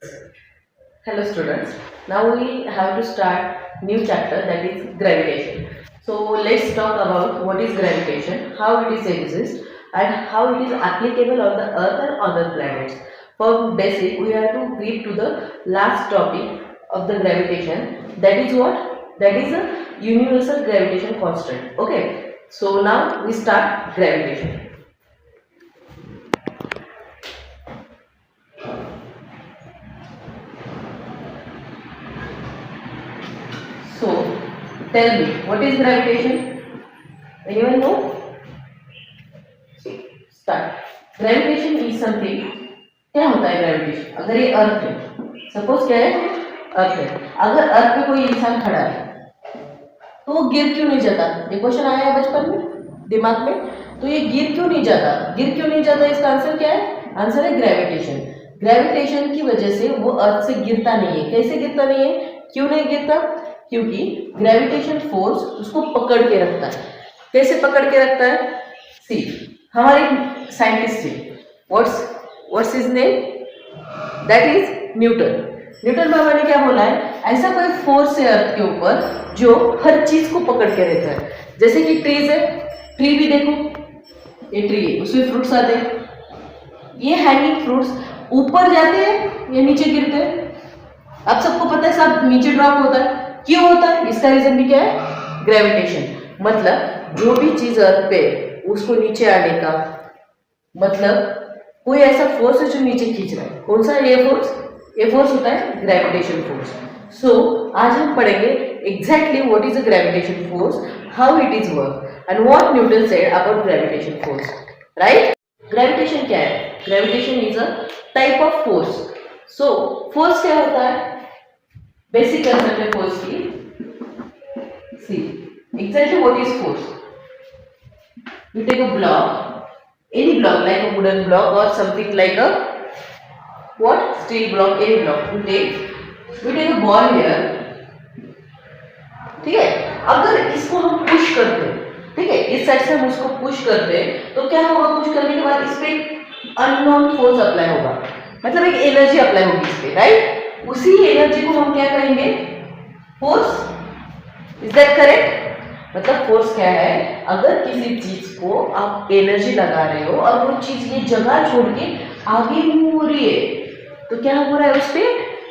Hello students, now we have to start new chapter, that is gravitation. So let's talk about what is gravitation, how it is exists and how it is applicable on the earth and other planets. For basic we have to read to the last topic of the gravitation, that is what? That is a universal gravitation constant. Okay, so now we start gravitation. So tell me, what is gravitation? Anyone know? Start. Gravitation is something. क्या होता है gravitation? अगर ये अर्थ है, suppose क्या है, अर्थ है, अगर अर्थ पे कोई इंसान खड़ा है तो वो गिर क्यों नहीं जाता? ये क्वेश्चन आया है बचपन में दिमाग में, तो ये गिर क्यों नहीं जाता? गिर क्यों नहीं जाता? इसका आंसर क्या है? आंसर है ग्रेविटेशन। ग्रेविटेशन की वजह से वो अर्थ से गिरता नहीं है। कैसे गिरता नहीं है? क्यों नहीं गिरता? क्योंकि ग्रेविटेशन फोर्स उसको पकड़ के रखता है। कैसे पकड़ के रखता है? सी, हमारे साइंटिस्ट थे, what's his name? That is Newton. Newton बाबा ने क्या बोला है? ऐसा कोई फोर्स है अर्थ के ऊपर जो हर चीज को पकड़ के रहता है। जैसे कि ट्रीज है, ट्री भी देखो, ये ट्री है, उसमें फ्रूट्स आते हैं, ये हैंगिंग फ्रूट्स ऊपर जाते हैं या नीचे गिरते हैं? आप सबको पता है, सब नीचे ड्रॉप होता है। क्यों होता है? इसका रीजन भी क्या है? ग्रेविटेशन। मतलब जो भी चीज अर्थ पे उसको नीचे आने का मतलब कोई ऐसा फोर्स है जो नीचे खींच रहा है। कौन सा? ये फोर्स। ये फोर्स होता है ग्रेविटेशन फोर्स। सो आज हम पढ़ेंगे exactly what is a gravitation force, how it is work and what Newton said about gravitation force. Right? Gravitation क्या है? Gravitation is a type of force. So force क्या होता है? बेसिक कंसेप्ट है force की। See exactly what is force? You take a block, any block like a wooden block or something like a what? Steel block, any block. We take a ball here. ठीक है? अगर इसको हम push करते हैं, ठीक है, इस साइड से हम उसको पुश करते हैं तो क्या होगा? पुश करने के बाद इस पे अननोन फोर्स अप्लाई होगा, मतलब एक एनर्जी अप्लाई होगी इस पे, राइट? उसी एनर्जी को हम क्या कहेंगे? फोर्स। Is that correct? मतलब फोर्स क्या है? अगर किसी चीज को आप एनर्जी लगा रहे हो और वो चीज ये जगह छोड़ के आगे मूव हो रही है तो क्या हो रहा है? उस पे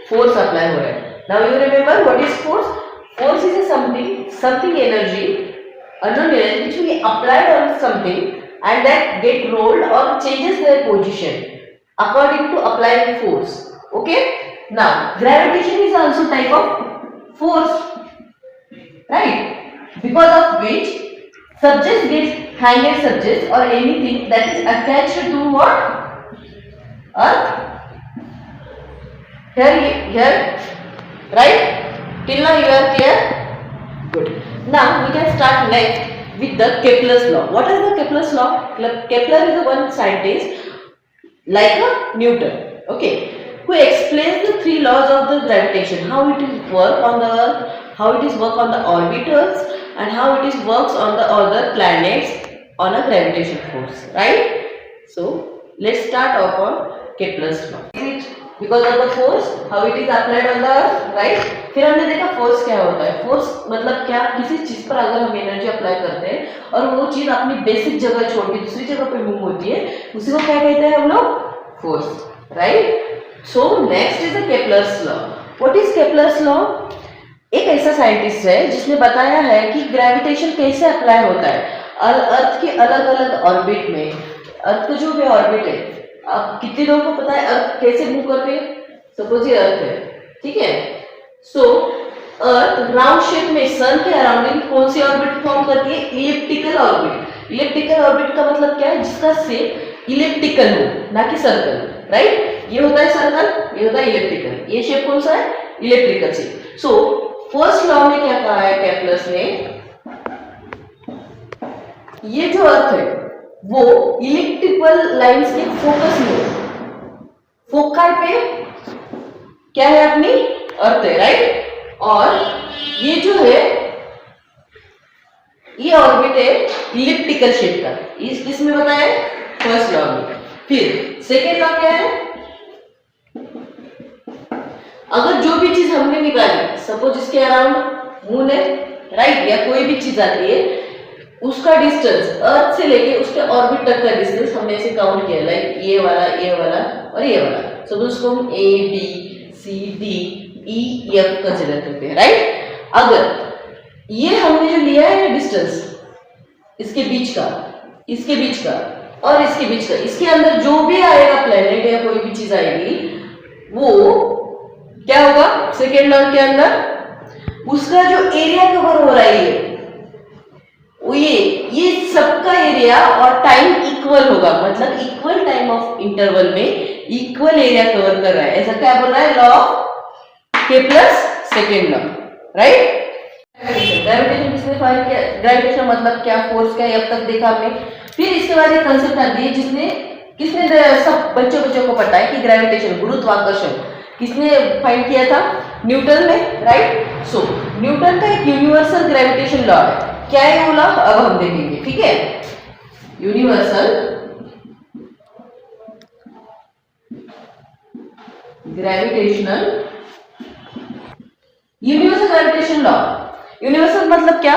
फोर्स अप्लाई हो रहा है। Now you remember what is force? Force is something energy, unknown energy which will be applied on something and that get rolled or changes their position according to applying force. Okay? Now gravitation is also type of force, right? Because of which subject gets hanging subject or anything that is attached to what? Earth. Here, right? Till now you are clear? Good. Now we can start next with the Kepler's law. What is the Kepler's law? Kepler is the one scientist like a Newton, okay, who explains the three laws of the gravitation, how it is work on the earth, how it is work on the orbitals and how it is works on the other planets on a gravitation force, right? So let's start off on Kepler's law. Because of the force, how it is applied on the earth, right? फिर हमने देखा force क्या होता है। Force मतलब क्या? किसी चीज पर अगर हम एनर्जी अप्लाई करते हैं और वो चीज अपनी बेसिक जगह छोड़ के दूसरी जगह पे मूव होती है, उसी को क्या कहते हैं हम लोग? Force, right? So next is the Kepler's law. What is Kepler's law? एक ऐसा साइंटिस्ट है जिसने बताया है कि ग्रेविटेशन कैसे अप्लाई होता है अर्थ के अलग अलग ऑर्बिट में। अर्थ का जो भी ऑर्बिट है, अब कितने लोगों को पता है अर्थ कैसे मूव करते हैं? सपोज ये अर्थ है, ठीक है, सो अर्थ राउंड शेप में सन के अराउंडिंग कौन सी ऑर्बिट फॉर्म करती है? Elliptical orbit. इलिप्टिकल ऑर्बिट का मतलब क्या है? जिसका शेप इलिप्टिकल हो, ना कि सर्कल, राइट? ये होता है सर्कल, ये होता है इलिप्टिकल। ये शेप कौन सा है? Elliptical shape. So first law में क्या कहा है केपलर ने? ये जो अर्थ है वो इलिप्टिकल लाइंस के फोकस में, फोकाई पे क्या है? अपनी अर्थ है, राइट? और ये जो है ये ऑर्बिट है इलिप्टिकल शेप का। इसमें बताया फर्स्ट लॉ में। फिर सेकेंड लॉ क्या है? अगर जो भी चीज हमने निकाली, सपोज इसके अराउंड मून है, राइट, या कोई भी चीज आती है, उसका डिस्टेंस अर्थ से लेके उसके ऑर्बिट तक का डिस्टेंस हमने ऐसे काउंट किया, लाइक ये वाला और ये वाला। सपोज उसको हम A B C D E F consider करते हैं, राइट। अगर ये हमने जो लिया है डिस्टेंस इसके बीच का और इसके बीच का, इसके अंदर जो भी आएगा प्लेनेट या कोई भी चीज आएगी, वो क्या होगा सेकेंड लॉ के अंदर, उसका जो एरिया कवर हो रहा है वो ये सबका एरिया और टाइम इक्वल होगा, मतलब इक्वल टाइम ऑफ इंटरवल में इक्वल एरिया कवर कर रहा है। ऐसा क्या बोल रहा है, लॉ के plus second law, right. Gravitation किसने फाइंड किया, ग्रेविटेशन मतलब क्या, फोर्स क्या, अब तक देखा हमने। फिर इसके बाद एक कंसेप्ट आती है किसने सब बच्चों को पता है कि ग्रेविटेशन, गुरुत्वाकर्षण किसने फाइंड किया था, न्यूटन ने, राइट। सो न्यूटन का एक यूनिवर्सल ग्रेविटेशन लॉ है। क्या है वो लॉ, अब हम देखेंगे, ठीक है। Universal gravitation law. यूनिवर्सल मतलब क्या,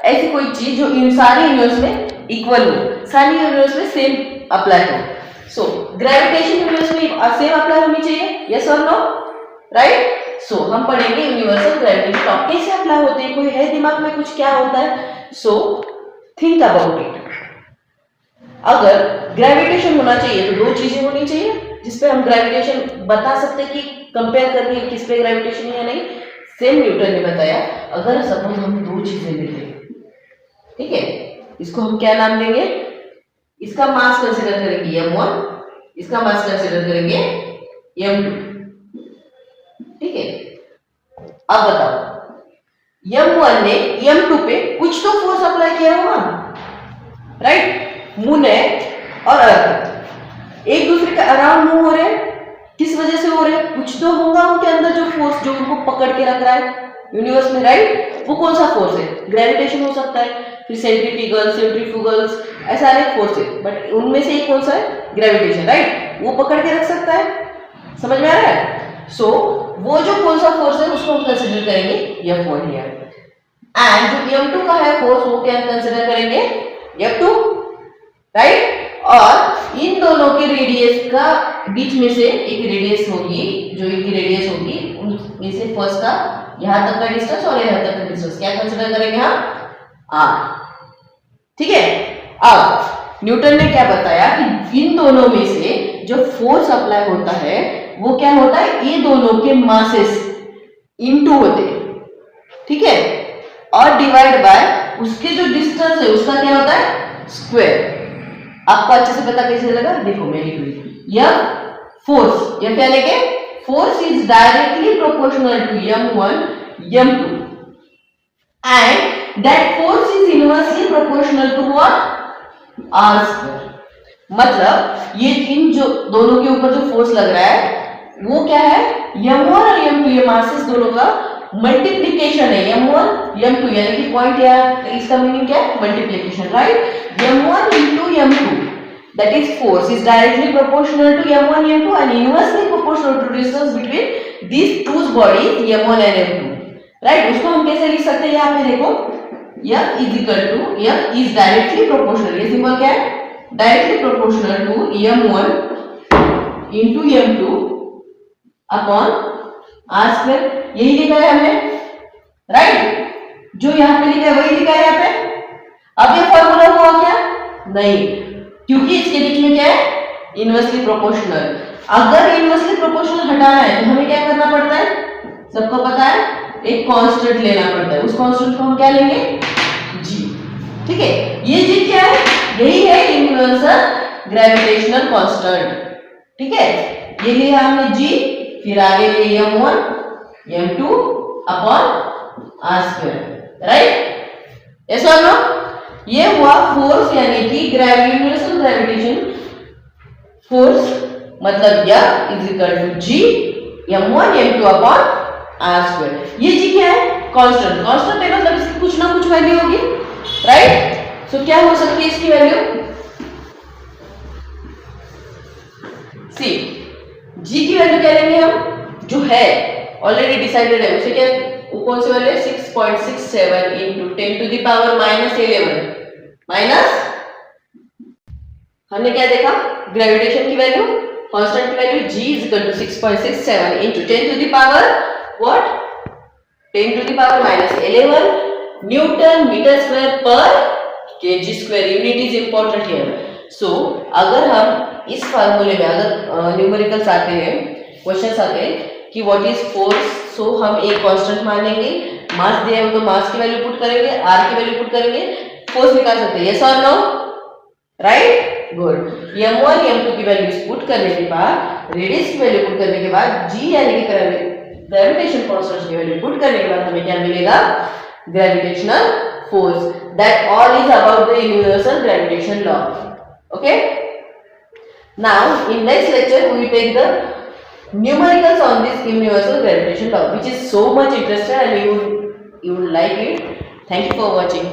ऐसी कोई चीज जो सारे यूनिवर्स में इक्वल हो, सारे यूनिवर्स में सेम अप्लाई हो। सो ग्रेविटेशन यूनिवर्स में सेम अप्लाई होनी चाहिए, यस और नो, राइट। सो हम पढ़ेंगे यूनिवर्सल ग्रेविटेशन लॉ कैसे अप्लाई होते हैं, कोई है दिमाग में कुछ क्या होता है। So think about it. अगर ग्रेविटेशन होना चाहिए तो दो चीजें होनी चाहिए जिसपे हम ग्रेविटेशन बता सकते हैं कि कंपेयर करके किस पे ग्रेविटेशन है या नहीं। सेम न्यूटन ने बताया। अगर सपोज हम दो चीजें लेते हैं, ठीक है, इसको हम क्या नाम देंगे, इसका मास कंसीडर करेंगे m1, इसका मास कंसीडर करेंगे m2, ठीक है। अब बताओ m1 ने m2 पे कुछ तो फोर्स अप्लाई किया होगा, राइट। मून है और अर्थ एक दूसरे के अराउंड मूव हो रहे हैं, किस वजह से हो रहे हैं, कुछ तो होगा उनके अंदर जो फोर्स जो उनको पकड़ के रख रहा है यूनिवर्स में, राइट। वो कौन सा फोर्स है, ग्रेविटेशन हो सकता है, फिर सेंट्रीफ्यूगल्स ऐसा अनेक फोर्स है, बट उनमें से एक कौन सा है, ग्रेविटेशन, राइट। वो पकड़ के रख सकता है, समझ में आ रहा है। सो वो जो कौन सा फोर्स है उसको हम कंसीडर करेंगे F1 हियर, एंड जो M2 का है फोर्स वो क्या कंसीडर करेंगे F2, राइट। और इन दोनों के रेडियस का बीच में से एक रेडियस होगी, जो इनकी रेडियस होगी उनमें से फर्स्ट का यहां तक का डिस्टेंस और यहां तक का डिस्टेंस क्या कंसीडर करेंगे हम, r, ठीक है। अब न्यूटन ने क्या बताया कि इन दोनों में से जो फोर्स अप्लाई होता है वो क्या होता है, ये दोनों के मासेस इनटू होते हैं, ठीक है, और डिवाइड बाय उसके जो डिस्टेंस है उसका क्या होता है, स्क्वायर। आपको अच्छे से पता कैसे लगा, देखो मैं लिख रही, यह फोर्स, यह क्या लेके, force is directly proportional to m1 m2 and that force is inversely proportional to what, r square। मतलब ये इन जो दोनों के ऊपर जो फोर्स लग रहा है वो क्या है, m1 और m2, ये मासेस दोनों का मल्टीप्लिकेशन है, m1 m2, यानी कि पॉइंट यार इसका मीनिंग क्या है, multiplication, right. m1 into m2 that is force is directly proportional to m1 m2 and inversely proportional to distance between these two bodies m1 and m2, right. उसको हम कैसे लिख सकते हैं, यहाँ पे देखो F is equal to, F is directly proportional, ये सिंबल क्या है, directly proportional to m1 into m2 upon r square, यही लिखा है हमने, राइट। जो यहाँ पे लिखा है वही लिखा है यहाँ पे। अब ये फॉर्मूला हुआ क्या, नहीं, क्योंकि इसके बीच में क्या है, इनवर्सली प्रोपोर्शनल। अगर इनवर्सली प्रोपोर्शनल हटाना है तो हमें क्या करना पड़ता है, सबको पता है, एक कांस्टेंट लेना पड़ता है। उस कांस्टेंट को हम क्या लेंगे, g, ठीक है। ये g क्या है, यही है यूनिवर्सल ग्रेविटेशनल कांस्टेंट, ठीक है। ये लिया हमने g, फिर आगे लिए m1 m2 upon r square, right, yes और नो। ये हुआ फोर्स, यानी कि यूनिवर्सल ग्रेविटेशन फोर्स, मतलब F is equal to g m1 m2 upon r square. ये जी क्या है, कांस्टेंट, कांस्टेंट है मतलब इसकी कुछ ना कुछ वैल्यू होगी, राइट। सो क्या हो सकती है इसकी वैल्यू, सी, जी की वैल्यू क्या लेंगे हम, जो है ऑलरेडी डिसाइडेड है, उसे क्या, कौन से वाले 6.67 into 10 to the power -11 minus, हमने क्या देखा, ग्रेविटेशन की वैल्यू, कांस्टेंट की value g is equal to 6.67 into 10 to the power what, 10 to the power -11 newton metre square per kg square. Unit is important here. So अगर हम इस फार्मूले में, अगर न्यूमेरिकल्स आते हैं, क्वेश्चंस आते हैं कि व्हाट इज फोर्स, सो हम एक कांस्टेंट मान लेंगे, मास दिया है तो मास की वैल्यू पुट करेंगे, r की वैल्यू पुट करेंगे, फोर्स निकाल सकते हैं. यस और no, right, good. m1 m2 की वैल्यूज पुट करने के बाद, रेडियस की वैल्यू पुट करने के बाद, g यानी कि ग्रेविटेशन कांस्टेंट की वैल्यू पुट करने के बाद हमें क्या मिलेगा, gravitational force. That all is about the universal gravitation law. Okay, now in next lecture we will take the numericals on this universal gravitation law, which is so much interesting and you will like it. Thank you for watching.